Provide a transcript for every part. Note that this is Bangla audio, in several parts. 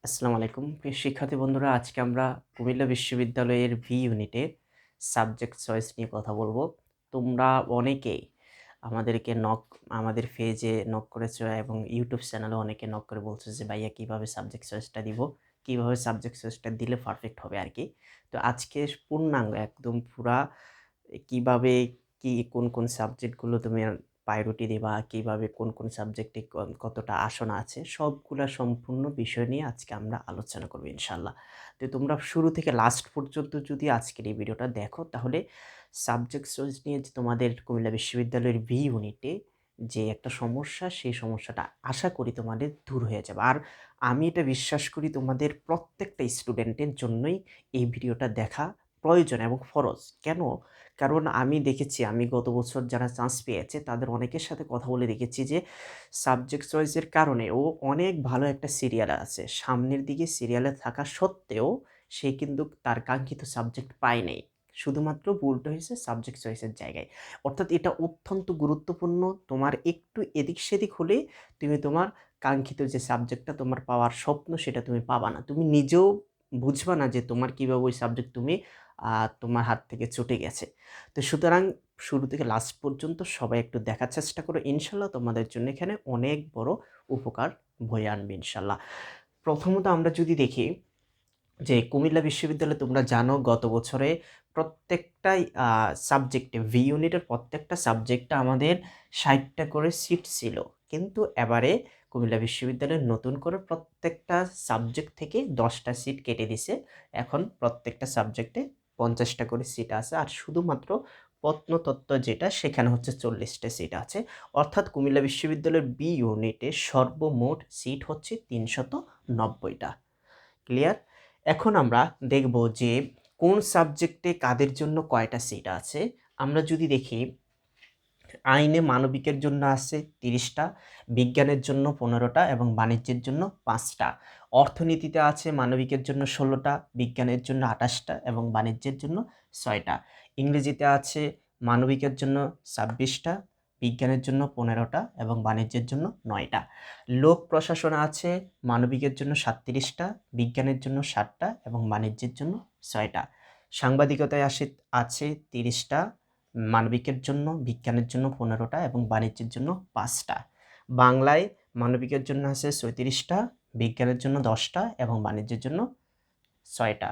আসসালামু আলাইকুম প্রিয় শিক্ষার্থী বন্ধুরা, আজকে আমরা কুমিল্লা বিশ্ববিদ্যালয়ের ভি ইউনিটে সাবজেক্ট চয়েস নিয়ে কথা বলবো। তোমরা অনেকেই আমাদের পেজে নক করেছো এবং ইউটিউব চ্যানেলে অনেকে নক করে বলছো যে ভাইয়া কিভাবে সাবজেক্ট চয়েসটা দিব, কিভাবে সাবজেক্ট চয়েসটা দিলে পারফেক্ট হবে আর কি। তো আজকে পূর্ণাঙ্গ একদম পুরা কিভাবে কোন কোন সাবজেক্টগুলো তুমি প্রায়োরিটি দিবা, কিভাবে কোন সাবজেক্টে কতটা আসন আছে, সবগুলা সম্পূর্ণ বিষয় নিয়ে আজকে আমরা আলোচনা করব ইনশাল্লাহ। তো তোমরা শুরু থেকে লাস্ট পর্যন্ত যদি আজকের এই ভিডিওটা দেখো, তাহলে সাবজেক্ট চয়েস নিয়ে যে তোমাদের কুমিল্লা বিশ্ববিদ্যালয়ের ভি ইউনিটে যে একটা সমস্যা, সেই সমস্যাটা আশা করি তোমাদের দূর হয়ে যাবে। আর আমি এটা বিশ্বাস করি তোমাদের প্রত্যেকটা স্টুডেন্টের জন্যই এই ভিডিওটা দেখা প্রয়োজন এবং ফরজ। কেন? কারণ আমি দেখেছি, আমি গত বছর যারা চান্স পেয়েছে তাদের অনেকের সাথে কথা বলে দেখেছি যে সাবজেক্ট চয়েসের কারণে ও অনেক ভালো একটা সিরিয়ালে আছে, সামনের দিকে সিরিয়ালে থাকা সত্ত্বেও সে কিন্তু তার কাঙ্ক্ষিত সাবজেক্ট পায় নাই, শুধুমাত্র ভুলটা হয়েছে সাবজেক্ট চয়েসের জায়গায়। অর্থাৎ এটা অত্যন্ত গুরুত্বপূর্ণ। তোমার একটু এদিক সেদিক হলে তুমি তোমার কাঙ্ক্ষিত যে সাবজেক্টটা তোমার পাওয়ার স্বপ্ন, সেটা তুমি পাবা না। তুমি নিজেও বুঝবা না যে তোমার কীভাবে ওই সাবজেক্ট তোমার হাত থেকে ছুটে গেছে। তো সুতরাং শুরু থেকে লাস্ট পর্যন্ত সবাই একটু দেখার চেষ্টা করো, ইনশাল্লাহ তোমাদের জন্য এখানে অনেক বড় উপকার বয়ে আনবে ইনশাল্লাহ। প্রথমত আমরা যদি দেখি যে কুমিল্লা বিশ্ববিদ্যালয়ে তোমরা জানো গত বছরে প্রত্যেকটাই সাবজেক্টে ভি ইউনিটের প্রত্যেকটা সাবজেক্টে আমাদের 60টা করে সিট ছিল, কিন্তু এবারে কুমিল্লা বিশ্ববিদ্যালয়ে নতুন করে প্রত্যেকটা সাবজেক্ট থেকে 10টা সিট কেটে দিছে। এখন প্রত্যেকটা সাবজেক্টে 50টা করে সিট আছে, আর শুধুমাত্র প্রত্নতত্ত্ব যেটা, সেখানে হচ্ছে 40টা সিট আছে। অর্থাৎ কুমিল্লা বিশ্ববিদ্যালয়ের বি ইউনিটে সর্বমোট সিট হচ্ছে 390টা। ক্লিয়ার? এখন আমরা দেখব যে কোন সাবজেক্টে কাদের জন্য কয়টা সিট আছে। আমরা যদি দেখি, আইনে মানবিকের জন্য আছে 30টা, বিজ্ঞানের জন্য 15টা এবং বাণিজ্যের জন্য 5টা। অর্থনীতিতে আছে মানবিকের জন্য 16টা, বিজ্ঞানের জন্য 28টা এবং বাণিজ্যের জন্য 6টা। ইংরেজিতে আছে মানবিকের জন্য 26টা, বিজ্ঞানের জন্য 15টা এবং বাণিজ্যের জন্য 9টা। লোক প্রশাসনে আছে মানবিকের জন্য 37টা, বিজ্ঞানের জন্য 60টা এবং বাণিজ্যের জন্য 6টা। সাংবাদিকতায় আছে 30টা, মানবিকের জন্য, বিজ্ঞানের জন্য 15টা এবং বাণিজ্যের জন্য 5টা। বাংলায় মানবিকের জন্য আছে 37টা, বিজ্ঞানের জন্য 10টা এবং বাণিজ্যের জন্য 6টা।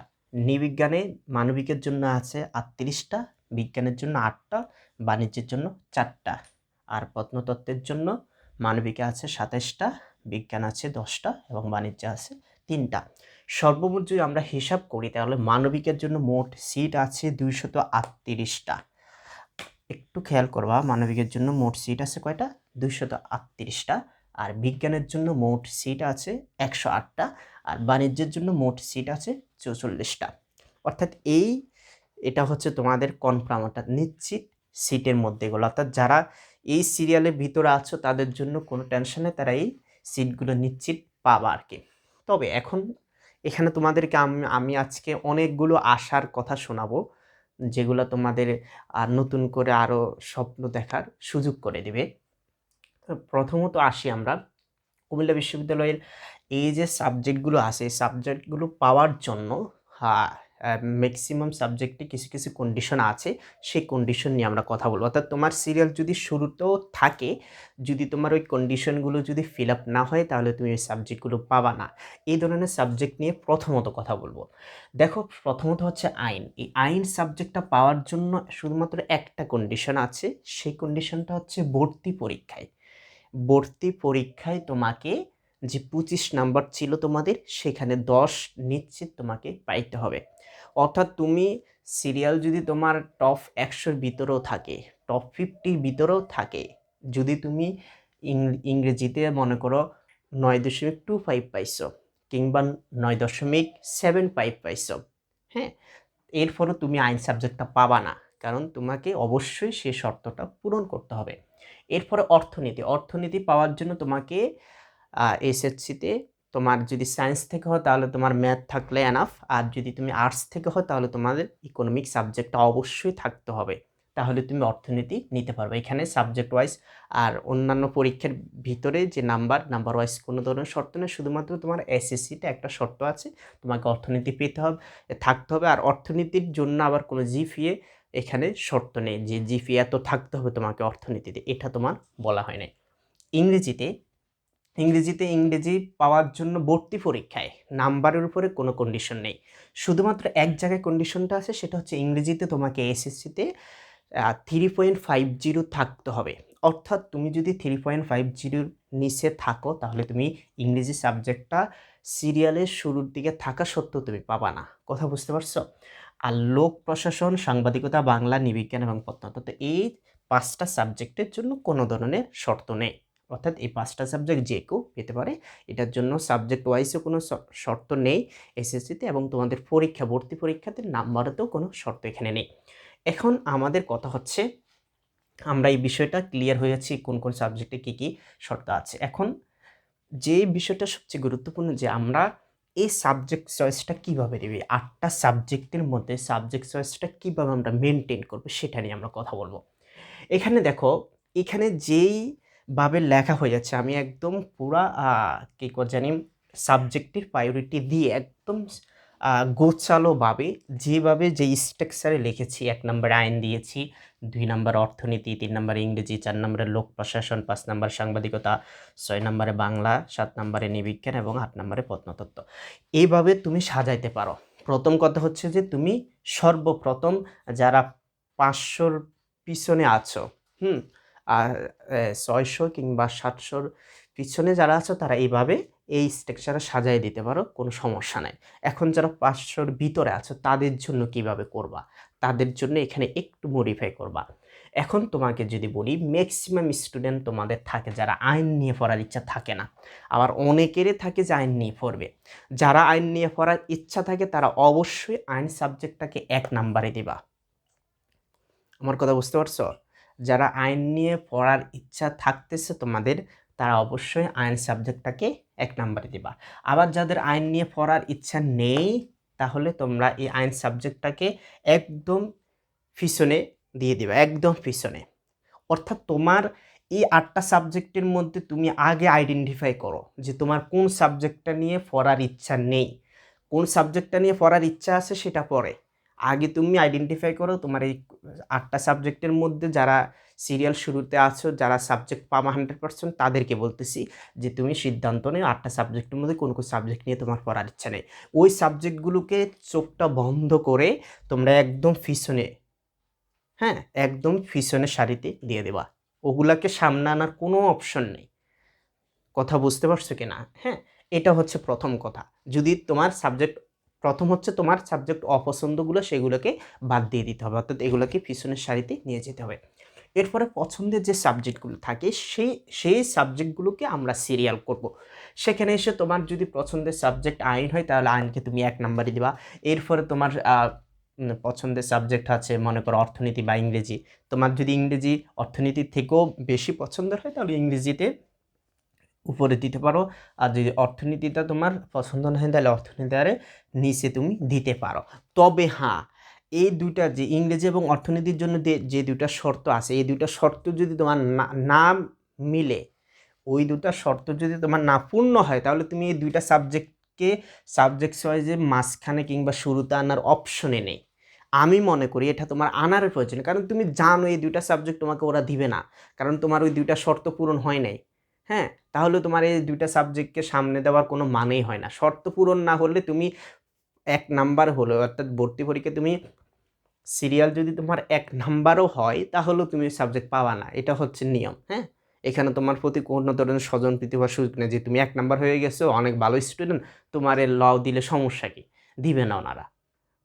নৃবিজ্ঞানে মানবিকের জন্য আছে 38টা, বিজ্ঞানের জন্য 8টা, বাণিজ্যের জন্য 4টা। আর প্রত্নতত্ত্বের জন্য মানবিকে আছে 27টা, বিজ্ঞান আছে 10টা এবং বাণিজ্য আছে 3টা। সর্বমোট যদি আমরা হিসাব করি, তাহলে মানবিকের জন্য মোট সিট আছে 238টা। একটু খেয়াল করবা, মানবিকের জন্য মোট সিট আছে কয়টা? 238টা। আর বিজ্ঞানের জন্য মোট সিট আছে 108টা, আর বাণিজ্যের জন্য মোট সিট আছে 44টা। অর্থাৎ এটা হচ্ছে তোমাদের কনফার্ম, অর্থাৎ নিশ্চিত সিটের মধ্যে এগুলো। অর্থাৎ যারা এই সিরিয়ালের ভিতরে আছো তাদের জন্য কোনো টেনশন নেই, তারা এই সিটগুলো নিশ্চিত পাবা আর কি। তবে এখন এখানে তোমাদেরকে আমি আজকে অনেকগুলো আশার কথা শোনাবো, যেগুলো তোমাদের নতুন করে আরও স্বপ্ন দেখার সুযোগ করে দেবে। প্রথমত আসি আমরা কুমিল্লা বিশ্ববিদ্যালয়ের এই যে সাবজেক্টগুলো আছে, সাবজেক্টগুলো পাওয়ার জন্য ম্যাক্সিমাম সাবজেক্টে কিছু কিছু কন্ডিশন আছে, সেই কন্ডিশন নিয়ে আমরা কথা বলবো। অর্থাৎ তোমার সিরিয়াল যদি শুরুতেও থাকে, যদি তোমার ওই কন্ডিশনগুলো যদি ফিল আপ না হয়, তাহলে তুমি ওই সাবজেক্টগুলো পাবা না। এই ধরনের সাবজেক্ট নিয়ে প্রথমত কথা বলবো। দেখো, প্রথমত হচ্ছে আইন। এই আইন সাবজেক্টটা পাওয়ার জন্য শুধুমাত্র একটা কন্ডিশন আছে, সেই কন্ডিশনটা হচ্ছে ভর্তি পরীক্ষায়। ভর্তি পরীক্ষায় তোমাকে যে 25 নাম্বার ছিল তোমাদের, সেখানে 10 নিশ্চিত তোমাকে পাইতে হবে। অর্থাৎ তুমি সিরিয়াল যদি তোমার টপ 100-র ভিতরেও থাকে, টপ 50-র ভিতরেও থাকে, যদি তুমি ইংরেজিতে মনে করো 9.25 পাইছো কিংবা 9.75 পাইছো, হ্যাঁ, এরপরও তুমি আইন সাবজেক্টটা পাবা না, কারণ তোমাকে অবশ্যই সে শর্তটা পূরণ করতে হবে। এরপরে অর্থনীতি পাওয়ার জন্য তোমাকে এসএসসিতে তোমার যদি সায়েন্স থেকে হয় তাহলে তোমার ম্যাথ থাকলে এনাফ, আর যদি তুমি আর্টস থেকে হয় তাহলে তোমাদের ইকোনমিক সাবজেক্টটা অবশ্যই থাকতে হবে। তাহলে তুমি অর্থনীতি নিতে পারবে। এখানে সাবজেক্ট ওয়াইজ আর অন্যান্য পরীক্ষার ভিতরে যে নাম্বার ওয়াইজ কোনো ধরনের শর্ত নেই, শুধুমাত্র তোমার এসএসসিতে একটা শর্ত আছে, তোমাকে অর্থনীতি পেতে হবে, থাকতে হবে। আর অর্থনীতির জন্য আবার কোনো জিপিএ এখানে শর্ত নেই যে জিপিএ এত থাকতে হবে তোমাকে অর্থনীতিতে, এটা তোমার বলা হয় নাই। ইংরেজি পাওয়ার জন্য ভর্তি পরীক্ষায় নাম্বারের উপরে কোনো কন্ডিশন নেই, শুধুমাত্র এক জায়গায় কন্ডিশনটা আছে, সেটা হচ্ছে ইংরেজিতে তোমাকে এসএসসিতে 3.50 থাকতে হবে। অর্থাৎ তুমি যদি 3.50 নিচে থাকো তাহলে তুমি ইংরেজি সাবজেক্টটা সিরিয়ালের শুরুর দিকে থাকা সত্ত্বেও তুমি পাবা না। কথা বুঝতে পারছো? আর লোক প্রশাসন, সাংবাদিকতা, বাংলা, নৃবিজ্ঞান এবং প্রত্নতত্ত্ব, এই 5টা সাবজেক্টের জন্য কোনো ধরনের শর্ত নেই। অর্থাৎ এই 5টা সাবজেক্ট যে কেউ পেতে পারে, এটার জন্য সাবজেক্ট ওয়াইজও কোনো শর্ত নেই এসএসসিতে, এবং তোমাদের ভর্তি পরীক্ষাতে নাম্বারেতেও কোনো শর্ত এখানে নেই। এখন আমাদের কথা হচ্ছে, আমরা এই বিষয়টা ক্লিয়ার হয়ে যাচ্ছি কোন কোন সাবজেক্টে কী কী শর্ত আছে। এখন যে বিষয়টা সবচেয়ে গুরুত্বপূর্ণ, যে আমরা এই সাবজেক্ট চয়েসটা কীভাবে দেবে, 8টা সাবজেক্টের মধ্যে সাবজেক্ট চয়েসটা কীভাবে আমরা মেনটেন করবো সেটা নিয়ে আমরা কথা বলবো। এখানে দেখো, এখানে যেইভাবে লেখা হয়ে যাচ্ছে, আমি একদম পুরা কী করে জানি সাবজেক্টের প্রায়োরিটি দিয়ে একদম গোছালোভাবে যেভাবে যে স্ট্রাকচারে লিখেছি, 1 নম্বরে আইন দিয়েছি, 2 নম্বরে অর্থনীতি, 3 নম্বরে ইংরেজি, 4 নম্বরে লোক প্রশাসন, 5 নম্বরে সাংবাদিকতা, 6 নম্বরে বাংলা, 7 নম্বরে নৃবিজ্ঞান এবং 8 নম্বরে প্রত্নতত্ত্ব। এইভাবে তুমি সাজাইতে পারো। প্রথম কথা হচ্ছে যে তুমি সর্বপ্রথম যারা 500-র পিছনে আছো, আর 600 কিংবা 700-র পিছনে যারা আছো, তারা এইভাবে এই স্ট্রাকচারে সাজাই দিতে পারো, কোনো সমস্যা নাই। এখন যারা 500-র ভিতরে আছো তাদের জন্য কিভাবে করবা, তাদের জন্য এখানে একটু মডিফাই করবা। এখন তোমাকে যদি বলি, ম্যাক্সিমাম স্টুডেন্ট তোমাদের থাকে যারা আইন নিয়ে পড়ার ইচ্ছা থাকে না, আবার অনেকেরই থাকে যে আইন নিয়ে পড়বে। যারা আইন নিয়ে পড়ার ইচ্ছা থাকে তারা অবশ্যই আইন সাবজেক্টটাকে 1 নাম্বারে দিবা। আমার কথা বুঝতে পারছো? যারা আইন নিয়ে পড়ার ইচ্ছা থাকতেছে তোমাদের, তারা অবশ্যই আইন সাবজেক্টটাকে 1 নাম্বারে দিবা। আবার যাদের আইন নিয়ে পড়ার ইচ্ছা নেই, তাহলে তোমরা এই আইন সাবজেক্টটাকে একদম পিছনে দিয়ে দিবা, একদম পিছনে। অর্থাৎ তোমার এই 8টা সাবজেক্টের মধ্যে তুমি আগে আইডেন্টিফাই করো যে তোমার কোন সাবজেক্টটা নিয়ে পড়ার ইচ্ছা নেই, কোন সাবজেক্টটা নিয়ে পড়ার ইচ্ছা আছে সেটা পরে। আগে তুমি আইডেন্টিফাই করো তোমার এই 8টা সাবজেক্টের মধ্যে যারা সিরিয়াল শুরুতে আছো, যারা সাবজেক্ট পাবা 100%, তাদেরকে বলতেছি যে তুমি সিদ্ধান্ত নেও 8টা সাবজেক্টের মধ্যে কোন কোন সাবজেক্ট নিয়ে তোমার পড়ার ইচ্ছা নেই। ওই সাবজেক্টগুলোকে চোখটা বন্ধ করে তোমরা একদম পিছনে, একদম পিছনের সারিতে দিয়ে দেবা। ওগুলাকে সামনে আনার কোনো অপশন নেই। কথা বুঝতে পারছো কিনা? এটা হচ্ছে প্রথম কথা। যদি তোমার সাবজেক্ট, প্রথম হচ্ছে তোমার সাবজেক্ট অপছন্দগুলো, সেগুলোকে বাদ দিয়ে দিতে হবে, অর্থাৎ এগুলোকে পিছনের সারিতে নিয়ে যেতে হবে। এরপরে পছন্দের যে সাবজেক্টগুলো থাকে সেই সাবজেক্টগুলোকে আমরা সিরিয়াল করব। সেখানে এসে তোমার যদি পছন্দের সাবজেক্ট আইন হয়, তাহলে আইনকে তুমি 1 নাম্বারে দিবা। এরপরে তোমার পছন্দের সাবজেক্ট আছে, মনে করো অর্থনীতি বা ইংরেজি। তোমার যদি ইংরেজি অর্থনীতির থেকেও বেশি পছন্দের হয়, তাহলে ইংরেজিতে উপরে দিতে পারো। আর যদি অর্থনীতিটা তোমার পছন্দ না হয়, তাহলে অর্থনীতির নিচে তুমি দিতে পারো। তবে এই দুইটা, যে ইংরেজি এবং অর্থনীতির জন্য যে দুইটা শর্ত আছে, এই দুইটা শর্ত যদি তোমার না মিলে, ওই দুটা শর্ত যদি তোমার না পূর্ণ হয়, তাহলে তুমি এই দুইটা সাবজেক্টকে সাবজেক্ট ওয়াইজে মাঝখানে কিংবা শুরুতে আনার অপশনে নেই। আমি মনে করি এটা তোমার আনার প্রয়োজন, কারণ তুমি জানো এই দুইটা সাবজেক্ট তোমাকে ওরা দিবে না, কারণ তোমার ওই দুইটা শর্ত পূরণ হয় নাই। তাহলে তোমার এই দুইটা সাবজেক্টকে সামনে দেওয়ার কোনো মানেই হয় না। শর্ত পূরণ না হলে তুমি 1 নাম্বার হলো, অর্থাৎ ভর্তি পরীক্ষায় তুমি সিরিয়াল যদি তোমার 1 নাম্বারও হয়, তাহলেও তুমি সাবজেক্ট পাবা না। এটা হচ্ছে নিয়ম। এখানে তোমার প্রতি কোনো ধরনের স্বজনপ্রীতি বা সুযোগ নেই যে তুমি 1 নাম্বার হয়ে গেছো, অনেক ভালো স্টুডেন্ট, তোমার লাউ দিলে সমস্যা কি? দিবে না ওনারা।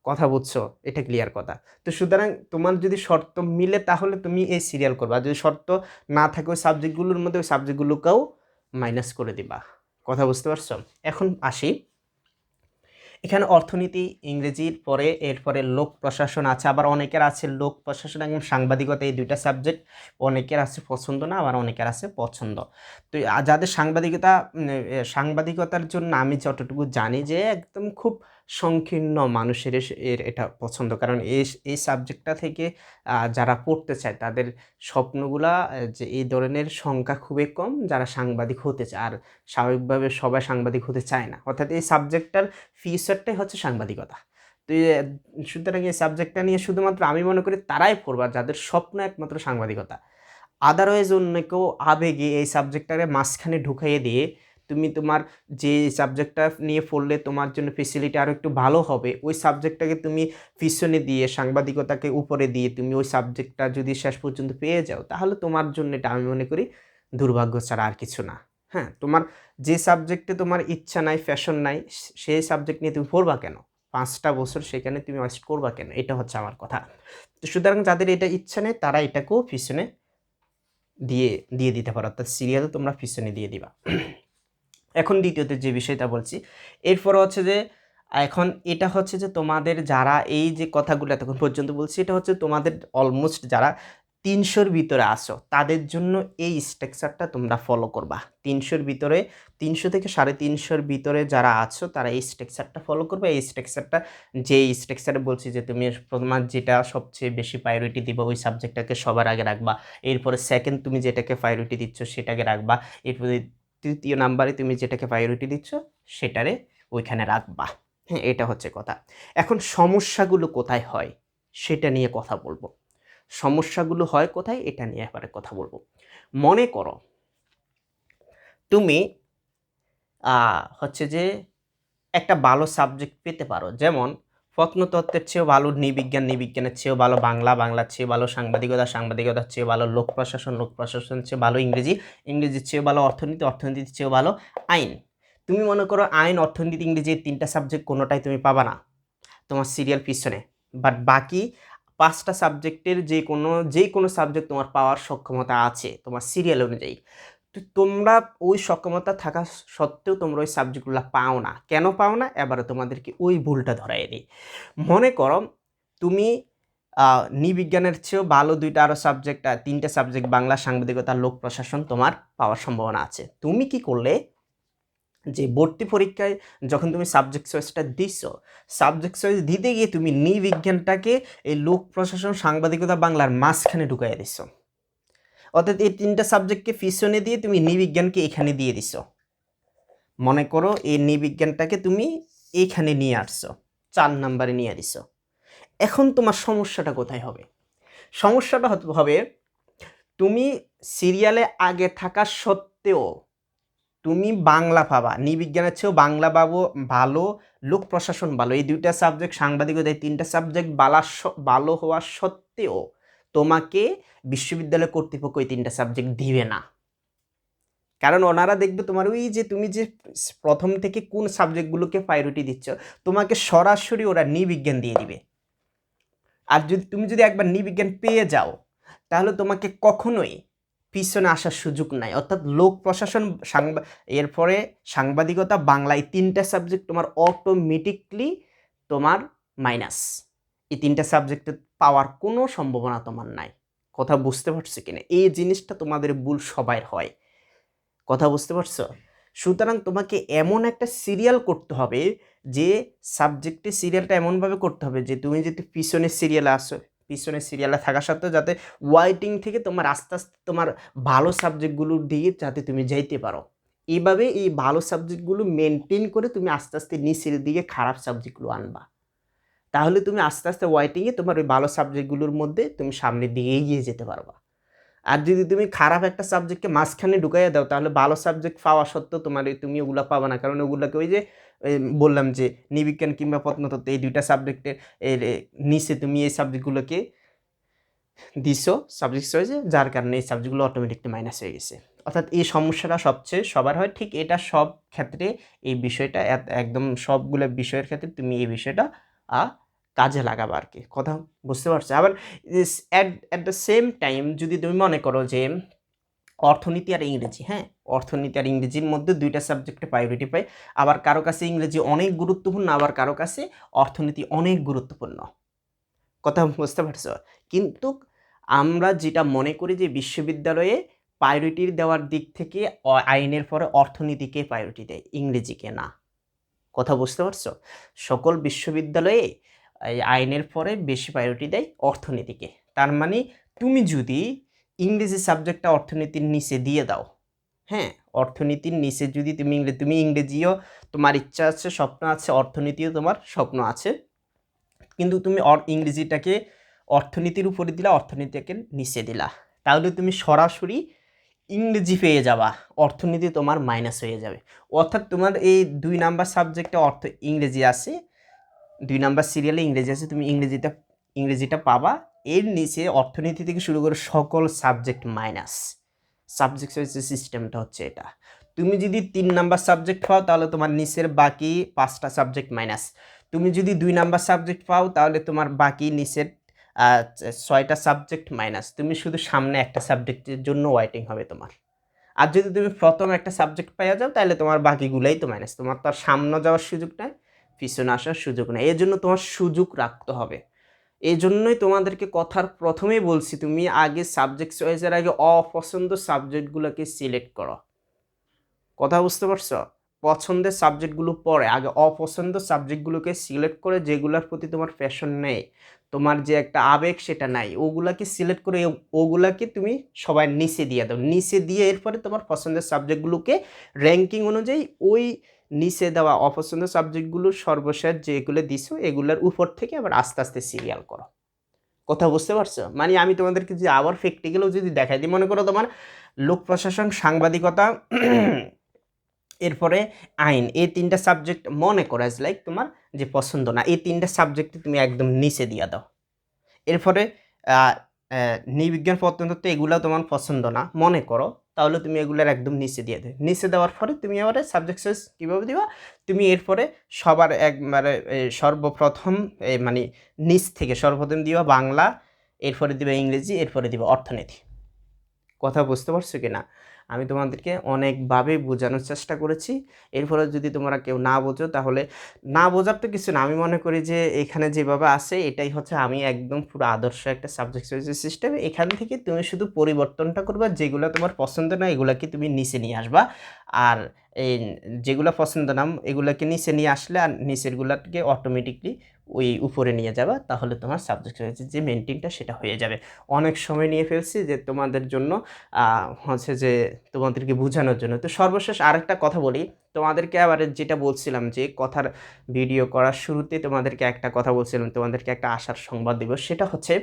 কথা বুঝছো? এটা ক্লিয়ার কথা। তো সুতরাং তোমার যদি শর্ত মিলে, তাহলে তুমি এই সিরিয়াল করবা। যদি শর্ত না থাকে ওই সাবজেক্টগুলোর মধ্যে, ওই সাবজেক্টগুলোকেও মাইনাস করে দিবা। কথা বুঝতে পারছো? এখন আসি, এখানে অর্থনীতি, ইংরেজির পরে এরপরে লোক প্রশাসন আছে। আবার অনেকের আছে লোক প্রশাসন এবং সাংবাদিকতা, এই দুইটা সাবজেক্ট অনেকের আছে পছন্দ না, আবার অনেকের আছে পছন্দ। তো যাদের সাংবাদিকতার জন্য আমি যতটুকু জানি যে একদম খুব সংকীর্ণ মানুষের এর এটা পছন্দ। কারণ এই সাবজেক্টটা থেকে যারা পড়তে চায় তাদের স্বপ্নগুলা যে এই ধরনের সংখ্যা খুবই কম যারা সাংবাদিক হতে চায়। আর স্বাভাবিকভাবে সবাই সাংবাদিক হতে চায় না। অর্থাৎ এই সাবজেক্টটার ফিউচারটাই হচ্ছে সাংবাদিকতা। তো সুতরাং এই সাবজেক্টটা নিয়ে শুধুমাত্র আমি মনে করি তারাই পড়বা যাদের স্বপ্ন একমাত্র সাংবাদিকতা। আদারওয়াইজ অন্য কেউ আবেগে এই সাবজেক্টটারে মাঝখানে ঢুকাইয়ে দিয়ে তুমি তোমার যে সাবজেক্টটা নিয়ে পড়লে তোমার জন্য ফেসিলিটি আরও একটু ভালো হবে, ওই সাবজেক্টটাকে তুমি পিছনে দিয়ে সাংবাদিকতাকে উপরে দিয়ে তুমি ওই সাবজেক্টটা যদি শেষ পর্যন্ত পেয়ে যাও, তাহলে তোমার জন্য এটা আমি মনে করি দুর্ভাগ্য ছাড়া আর কিছু না। হ্যাঁ, তোমার যে সাবজেক্টে তোমার ইচ্ছা নাই, ফ্যাশন নাই, সেই সাবজেক্ট নিয়ে তুমি পড়বা কেন? 5টা বছর সেখানে তুমি ওয়েস্ট করবা কেন? এটা হচ্ছে আমার কথা। তো সুতরাং যাদের এটা ইচ্ছা নেই তারা এটাকেও পিছনে দিয়ে দিতে পারো, অর্থাৎ সিরিয়ালও তোমরা পিছনে দিয়ে দিবা। এখন দ্বিতীয়তে যে বিষয়টা বলছি, এরপর হচ্ছে যে এখন এটা হচ্ছে যে তোমাদের যারা এই যে কথাগুলো এতক্ষণ পর্যন্ত বলছি, এটা হচ্ছে তোমাদের অলমোস্ট যারা 300-র ভিতরে আসো তাদের জন্য এই স্ট্রাকচারটা তোমরা ফলো করবা। 300-র ভিতরে 300 থেকে 350-র ভিতরে যারা আছো তারা এই স্ট্রাকচারটা ফলো করবে। এই স্ট্রাকচারটা যে স্ট্রাকচারে বলছি যে তুমি তোমার যেটা সবচেয়ে বেশি প্রায়োরিটি দিবা ওই সাবজেক্টটাকে সবার আগে রাখবা। এরপরে সেকেন্ড তুমি যেটাকে প্রায়োরিটি দিচ্ছ সেটাকে রাখবা। এরপরে তৃতীয় নাম্বারে তুমি যেটাকে প্রায়োরিটি দিচ্ছ সেটারে ওইখানে রাখবা। হ্যাঁ, এটা হচ্ছে কথা। এখন সমস্যাগুলো কোথায় হয় সেটা নিয়ে কথা বলবো। সমস্যাগুলো হয় কোথায় এটা নিয়ে এবারে কথা বলবো। মনে করো তুমি হচ্ছে যে একটা ভালো সাবজেক্ট পেতে পারো, যেমন প্রত্নতত্ত্বের চেয়েও ভালো নৃবিজ্ঞান, নৃবিজ্ঞানের চেয়েও ভালো বাংলা, বাংলার চেয়ে ভালো সাংবাদিকতা, সাংবাদিকতার চেয়ে ভালো লোক প্রশাসন, লোক প্রশাসনের চেয়ে ভালো ইংরেজি, ইংরেজির চেয়েও ভালো অর্থনীতি, অর্থনীতির চেয়েও ভালো আইন। তুমি মনে করো আইন, অর্থনীতি, ইংরেজি এই 3টা সাবজেক্ট কোনোটাই তুমি পাবা না তোমার সিরিয়াল পিছনে, বাট বাকি 5টা সাবজেক্টের যে কোনো সাবজেক্ট তোমার পাওয়ার সক্ষমতা আছে তোমার সিরিয়াল অনুযায়ী। তো তোমরা ওই সক্ষমতা থাকা সত্ত্বেও তোমরা ওই সাবজেক্টগুলো পাও না। কেন পাও না? এবারে তোমাদেরকে ওই ভুলটা ধরাই দিই। মনে করো তুমি নৃবিজ্ঞানের চেয়েও ভালো 2টা আরও সাবজেক্ট, 3টে সাবজেক্ট বাংলা, সাংবাদিকতা, লোক প্রশাসন তোমার পাওয়ার সম্ভাবনা আছে। তুমি কি করলে যে ভর্তি পরীক্ষায় যখন তুমি সাবজেক্ট চয়েসটা দিচ্ছ, সাবজেক্ট চয়েস দিতে গিয়ে তুমি নৃবিজ্ঞানটাকে এই লোক প্রশাসন, সাংবাদিকতা, বাংলার মাঝখানে ঢুকাইয়া দিচ্ছ। অর্থাৎ এই 3টা সাবজেক্টকে পিছনে দিয়ে তুমি নৃবিজ্ঞানকে এখানে দিয়ে দিছ। মনে করো এই নৃবিজ্ঞানটাকে তুমি এইখানে নিয়ে আসছো, 4 নাম্বারে নিয়ে দিছ। এখন তোমার সমস্যাটা কোথায় হবে? সমস্যাটা হবে তুমি সিরিয়ালে আগে থাকা সত্ত্বেও তুমি বাংলা পাবা, নৃবিজ্ঞানের চেয়েও বাংলা পাবো ভালো, লোক প্রশাসন ভালো, এই 2টা সাবজেক্ট, সাংবাদিকতা, এই 3টা সাবজেক্ট ভালো হওয়া সত্ত্বেও তোমাকে বিশ্ববিদ্যালয় কর্তৃপক্ষ এই 3টা সাবজেক্ট দিবে না। কারণ ওনারা দেখবে তোমার ওই যে তুমি যে প্রথম থেকে কোন সাবজেক্টগুলোকে প্রায়োরিটি দিচ্ছ, তোমাকে সরাসরি ওরা নৃবিজ্ঞান দিয়ে দিবে। আর তুমি যদি একবার নৃবিজ্ঞান পেয়ে যাও তাহলে তোমাকে কখনোই পিছনে আসার সুযোগ নাই। অর্থাৎ লোক প্রশাসন, এরপরে সাংবাদিকতা, বাংলা, এই 3টা সাবজেক্ট তোমার অটোমেটিকলি তোমার মাইনাস। এই 3টা সাবজেক্টে পাওয়ার কোনো সম্ভাবনা তোমার নাই। কথা বুঝতে পারছো কিনা? এই জিনিসটা তোমাদের ভুল সবাই হয়। কথা বুঝতে পারছো? সুতরাং তোমাকে এমন একটা সিরিয়াল করতে হবে যে সাবজেক্টের সিরিয়ালটা এমনভাবে করতে হবে যে তুমি যদি পিছনের সিরিয়ালে আসো, পিছনের সিরিয়ালে থাকা সত্ত্বেও যাতে ওয়াইটিং থেকে তোমার আস্তে আস্তে তোমার ভালো সাবজেক্টগুলোর দিকে যাতে তুমি যাইতে পারো। এইভাবে এই ভালো সাবজেক্টগুলো মেনটেন করে তুমি আস্তে আস্তে নিচের দিকে খারাপ সাবজেক্টগুলো আনবা। তাহলে তুমি আস্তে আস্তে ওয়াইটিংয়ে তোমার ওই ভালো সাবজেক্টগুলোর মধ্যে তুমি সামনের দিকে এগিয়ে যেতে পারবা। আর যদি তুমি খারাপ একটা সাবজেক্টকে মাঝখানে ঢুকাইয়া দাও তাহলে ভালো সাবজেক্ট পাওয়া সত্ত্বেও তুমি ওগুলো পাবা না। কারণ ওগুলোকে ওই যে বললাম যে নৃবিজ্ঞান কিংবা প্রত্নতত্ত্ব এই 2টা সাবজেক্টের এর নিচে তুমি এই সাবজেক্টগুলোকে দিছো সাবজেক্ট চয়েসে, যার কারণে এই সাবজেক্টগুলো অটোমেটিকলি মাইনাস হয়ে গেছে। অর্থাৎ এই সমস্যাটা সবচেয়ে সবার হয়। ঠিক এটা সব ক্ষেত্রে এই বিষয়টা একদম সবগুলো বিষয়ের ক্ষেত্রে তুমি এই বিষয়টা কাজে লাগাবা আর কি। কথা বুঝতে পারছো? আবার অ্যাট দ্য সেম টাইম যদি তুমি মনে করো যে অর্থনীতি আর ইংরেজি, হ্যাঁ, অর্থনীতি আর ইংরেজির মধ্যে 2টা সাবজেক্টে প্রায়োরিটি পাই। আবার কারো কাছে ইংরেজি অনেক গুরুত্বপূর্ণ, আবার কারো কাছে অর্থনীতি অনেক গুরুত্বপূর্ণ। কথা বুঝতে পারছো? কিন্তু আমরা যেটা মনে করি যে বিশ্ববিদ্যালয়ে প্রায়োরিটি দেওয়ার দিক থেকে আইনের পরে অর্থনীতিকে প্রায়োরিটি দেয়, ইংরেজিকে না। কথা বুঝতে পারছো? সকল বিশ্ববিদ্যালয়ে এই আইনের পরে বেশি প্রায়োরিটি দেয় অর্থনীতিকে। তার মানে তুমি যদি ইংরেজি সাবজেক্টটা অর্থনীতির নিচে দিয়ে দাও, হ্যাঁ? অর্থনীতির নিচে যদি তুমি ইংরেজিও তোমার ইচ্ছা আছে, স্বপ্ন আছে, অর্থনীতিও তোমার স্বপ্ন আছে। কিন্তু তুমি ইংরেজিটাকে অর্থনীতির উপরে দিলা, অর্থনীতিকে নিচে দিলা। তাহলে তুমি সরাসরি ইংরেজি পেয়ে যাবা, অর্থনীতি তোমার মাইনাস হয়ে যাবে। অর্থাৎ তোমার এই 2 নাম্বার সাবজেক্টে ইংরেজি আছে, 2 নাম্বার সিরিয়ালে ইংরেজি আছে, তুমি ইংরেজিটা পাবা। এর নিচে অর্থনীতি থেকে শুরু করে সকল সাবজেক্ট মাইনাস। সাবজেক্ট চয়েসের সিস্টেমটা হচ্ছে এটা। তুমি যদি 3 নাম্বার সাবজেক্ট পাও তাহলে তোমার নিচের বাকি 5টা সাবজেক্ট মাইনাস। তুমি যদি 2 নাম্বার সাবজেক্ট পাও তাহলে তোমার বাকি নিচের 6টা সাবজেক্ট মাইনাস। তুমি শুধু সামনে একটা সাবজেক্টের জন্য ওয়েটিং হবে তোমার। আর যদি তুমি প্রথম একটা সাবজেক্ট পাইয়া যাও তাহলে তোমার বাকিগুলাই তো মাইনাস। তোমার তো আর সামনে যাওয়ার সুযোগ নাই, পিছনে আসার সুযোগ নেই। এর জন্য তোমার সুযোগ রাখতে হবে। এই জন্যই তোমাদেরকে কথার প্রথমেই বলছি, তুমি আগে সাবজেক্ট চয়েসের আগে অপছন্দ সাবজেক্টগুলোকে সিলেক্ট করো। কথা বুঝতে পারছো? পছন্দের সাবজেক্টগুলো পরে, আগে অপছন্দ সাবজেক্টগুলোকে সিলেক্ট করে যেগুলোর প্রতি তোমার প্যাশন নেই, তোমার যে একটা আবেগ সেটা নাই, ওগুলাকে সিলেক্ট করে ওগুলাকে তুমি সবাই নিচে দিয়ে দাও। নিচে দিয়ে এরপরে তোমার পছন্দের সাবজেক্টগুলোকে র্যাঙ্কিং অনুযায়ী ওই নিচে দেওয়া অপছন্দের সাবজেক্টগুলোর সর্বশেষ যেগুলো দিছো এগুলোর উপর থেকে আবার আস্তে আস্তে সিরিয়াল করো। কথা বুঝতে পারছো? মানে আমি তোমাদেরকে যে আবার প্র্যাকটিক্যালও যদি দেখাই দিই, মনে করো তোমার লোক প্রশাসন, সাংবাদিকতা, এরপরে আইন, এই 3টা সাবজেক্ট মনে করো অ্যাজ লাইক তোমার যে পছন্দ না, এই 3টা সাবজেক্টে তুমি একদম নিচে দিয়ে দাও। এরপরে নৃবিজ্ঞান প্রত্নতত্ত্ব এগুলো তোমার পছন্দ না মনে করো, তাহলে তুমি এগুলোর একদম নিচে দিয়ে দেবে। নিচে দেওয়ার পরে তুমি আবার সাবজেক্ট চয়েস কীভাবে দিবা, তুমি এরপরে সবার একবারে সর্বপ্রথম মানে নিচ থেকে সর্বপ্রথম দিবা বাংলা, এরপরে দিবা ইংরেজি, এরপরে দিবা অর্থনীতি। কথা বুঝতে পারছো কি না? আমি তোমাদেরকে অনেকভাবে বোঝানোর চেষ্টা করেছি। এরপরে যদি তোমরা কেউ না বোঝো তাহলে না বোঝার তো কিছু না। আমি মনে করি যে এখানে যেভাবে আছে এটাই হচ্ছে আমি একদম পুরো আদর্শ একটা সাবজেক্ট চয়েসের সিস্টেম। এখান থেকে তুমি শুধু পরিবর্তনটা করবা, যেগুলো তোমার পছন্দ না এগুলাকে তুমি নিচে নিয়ে আসবা, আর এই যেগুলো পছন্দ না এগুলাকে নিচে নিয়ে আসলে আর নিচেরগুলোকে অটোমেটিকলি ওই উপরে নিয়ে যাবা, তাহলে তোমার সাবজেক্ট চয়েসের যে মেনটেনটা সেটা হয়ে যাবে। অনেক সময় নিয়ে ফেলছি যে তোমাদের জন্য হচ্ছে যে তোমাদেরকে বোঝানোর জন্য। তো সর্বশেষ আরেকটা কথা বলি তোমাদেরকে, আবার যেটা বলছিলাম যে কথার ভিডিও করার শুরুতে তোমাদেরকে একটা কথা বলছিলাম, তোমাদেরকে একটা আশার সংবাদ দিব। সেটা হচ্ছে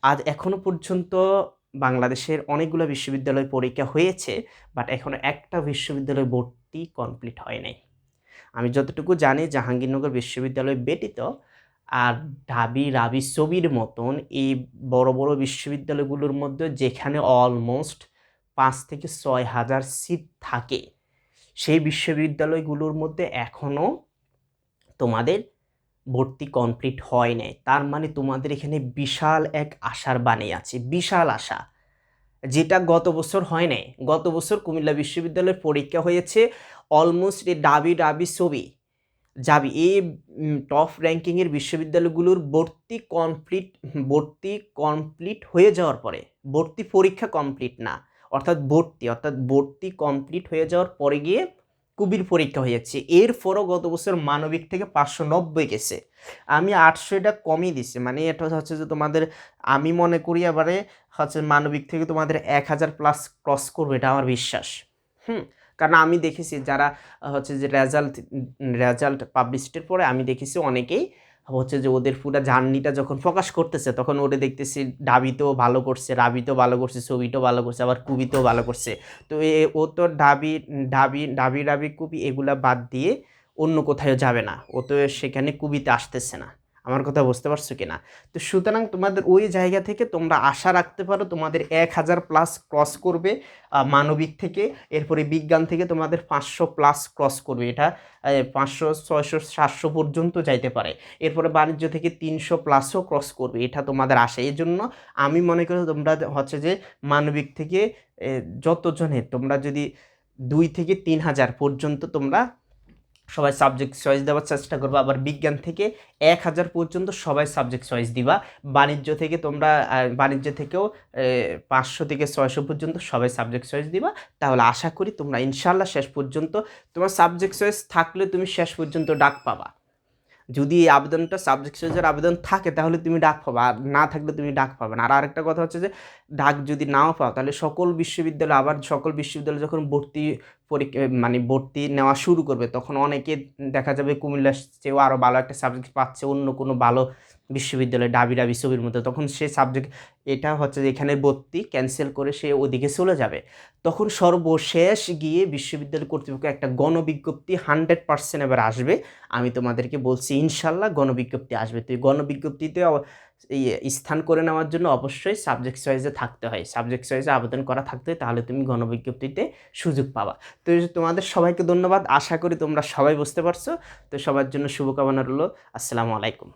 আজ এখনো পর্যন্ত বাংলাদেশের অনেকগুলো বিশ্ববিদ্যালয় পরীক্ষা হয়েছে, বাট এখনো একটা বিশ্ববিদ্যালয় ভর্তি কমপ্লিট হয় নাই। আমি যতটুকু জানি জাহাঙ্গীরনগর বিশ্ববিদ্যালয় ব্যতীত আর ঢাবি, রাবি, চবির মতন এই বড় বড় বিশ্ববিদ্যালয়গুলোর মধ্যে যেখানে অলমোস্ট 5 থেকে 6 হাজার সিট থাকে, সেই বিশ্ববিদ্যালয়গুলোর মধ্যে এখনও তোমাদের ভর্তি কমপ্লিট হয় নাই। তার মানে তোমাদের এখানে বিশাল এক আশার বাণী আছে, বিশাল আশা, যেটা গত বছর হয় নাই। গত বছর কুমিল্লা বিশ্ববিদ্যালয়ের পরীক্ষা হয়েছে অলমোস্ট এই ঢাবি, চবি, যাবি এই টপ র্যাঙ্কিংয়ের বিশ্ববিদ্যালয়গুলোর ভর্তি কমপ্লিট হয়ে যাওয়ার পরে, ভর্তি পরীক্ষা কমপ্লিট না, অর্থাৎ ভর্তি কমপ্লিট হয়ে যাওয়ার পরে গিয়ে কুবির পরীক্ষা হয়েছে। এরপরও গত বছর মানবিক থেকে 590 গেছে, আমি 800 এটা কমিয়ে দিছি। মানে এটা হচ্ছে যে তোমাদের, আমি মনে করি এবারে হচ্ছে মানবিক থেকে তোমাদের 1000 প্লাস ক্রস করবে, এটা আমার বিশ্বাস। কারণ আমি দেখেছি যারা হচ্ছে যে রেজাল্ট পাবলিশডের পরে আমি দেখেছি অনেকেই হচ্ছে যে ওদের পুরো জার্নিটা যখন প্রকাশ করতেছে তখন ওরা দেখতেছি ঢাবিতেও ভালো করছে, রাবিতেও ভালো করছে, ছবিতেও ভালো করছে, আবার কুবিতেও ভালো করছে। তো ও তো রাবি কুবি এগুলা বাদ দিয়ে অন্য কোথাও যাবে না, ও তো সেখানে কুবিতে আসতেছে না। আমার কথা বুঝতে পারছো কি না? তো সুতরাং তোমাদের ওই জায়গা থেকে তোমরা আশা রাখতে পারো তোমাদের 1000 প্লাস ক্রস করবে মানবিক থেকে, এরপরে বিজ্ঞান থেকে তোমাদের 500 প্লাস ক্রস করবে, এটা 500, 600, 700 পর্যন্ত যাইতে পারে। এরপরে বাণিজ্য থেকে 300 প্লাসও ক্রস করবে, এটা তোমাদের আশা। এই জন্য আমি মনে করি তোমরা হচ্ছে যে মানবিক থেকে যতজনে তোমরা যদি 2 থেকে 3000 পর্যন্ত তোমরা সবাই সাবজেক্ট চয়েস দেওয়ার চেষ্টা করবা। আবার বিজ্ঞান থেকে 1000 পর্যন্ত সবাই সাবজেক্ট চয়েস দিবা। বাণিজ্য থেকে তোমরা বাণিজ্য থেকেও 500 থেকে 600 পর্যন্ত সবাই সাবজেক্ট চয়েস দিবা। তাহলে আশা করি তোমরা ইনশাল্লাহ শেষ পর্যন্ত তোমার সাবজেক্ট চয়েস থাকলে তুমি শেষ পর্যন্ত ডাক পাবা। যদি এই আবেদনটা সাবজেক্ট চয়েসের আবেদন থাকে তাহলে তুমি ডাক পাবা, আর না থাকলে তুমি ডাক পাবে না। আর আরেকটা কথা হচ্ছে যে ডাক যদি নাও পাও তাহলে সকল বিশ্ববিদ্যালয় যখন ভর্তি নেওয়া শুরু করবে তখন অনেকে দেখা যাবে কুমিল্লার চেয়েও আরও ভালো একটা সাবজেক্ট পাচ্ছে অন্য কোনো ভালো বিশ্ববিদ্যালয়, ডাবি ছবির মতো। তখন সে সাবজেক্ট এটা হচ্ছে যে এখানে ভর্তি ক্যান্সেল করে সে ওদিকে চলে যাবে। তখন সর্বশেষ গিয়ে বিশ্ববিদ্যালয় কর্তৃপক্ষ একটা গণবিজ্ঞপ্তি 100% এবার আসবে। আমি তোমাদেরকে বলছি ইনশাল্লাহ গণবিজ্ঞপ্তি আসবে। তো এই গণবিজ্ঞপ্তিতে এই স্থান করে নেওয়ার জন্য অবশ্যই সাবজেক্ট চয়েসে থাকতে হয়, সাবজেক্ট চয়েসে আবেদন করা থাকতে হয়, তাহলে তুমি গণবিজ্ঞপ্তিতে সুযোগ পাবা। তো তোমাদের সবাইকে ধন্যবাদ, আশা করি তোমরা সবাই বুঝতে পারছো। তো সবার জন্য শুভকামনা রইল। আসসালামু আলাইকুম।